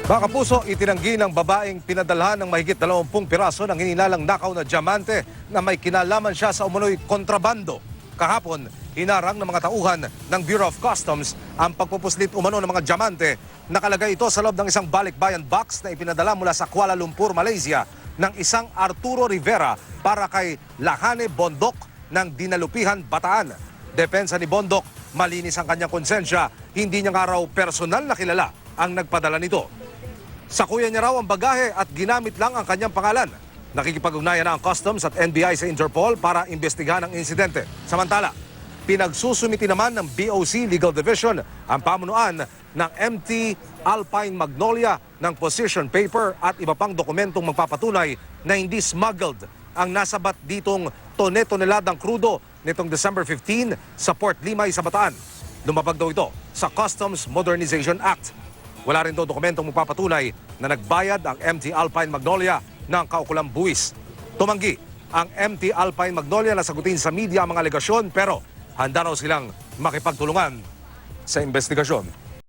Mga kapuso, itinanggi ng babaeng pinadalhan ng mahigit 20 piraso ng hinilalang nakaw na diamante na may kinalaman siya sa umunoy kontrabando. Kahapon, hinarang ng mga tauhan ng Bureau of Customs ang pagpupuslit umano ng mga diamante. Nakalagay ito sa loob ng isang balikbayan box na ipinadala mula sa Kuala Lumpur, Malaysia ng isang Arturo Rivera para kay Lahane Bondok ng Dinalupihan, Bataan. Depensa ni Bondok, malinis ang kanyang konsensya, hindi niya nga raw personal na kilala ang nagpadala nito. Sakuyan niya raw ang bagahe at ginamit lang ang kanyang pangalan. Nakikipag-ugnayan na ang Customs at NBI sa Interpol para imbestigahan ang insidente. Samantala, pinagsusumiti naman ng BOC Legal Division ang pamunuan ng MT Alpine Magnolia ng position paper at iba pang dokumentong magpapatunay na hindi smuggled ang nasabat ditong tone-toneladang krudo nitong December 15 sa Port Limay sa Bataan. Lumabag daw ito sa Customs Modernization Act. Wala rin daw dokumentong magpapatunay na nagbayad ang MT Alpine Magnolia ng kaukulang buwis. Tumanggi ang MT Alpine Magnolia na sagutin sa media ang mga alegasyon pero handa raw silang makipagtulungan sa investigasyon.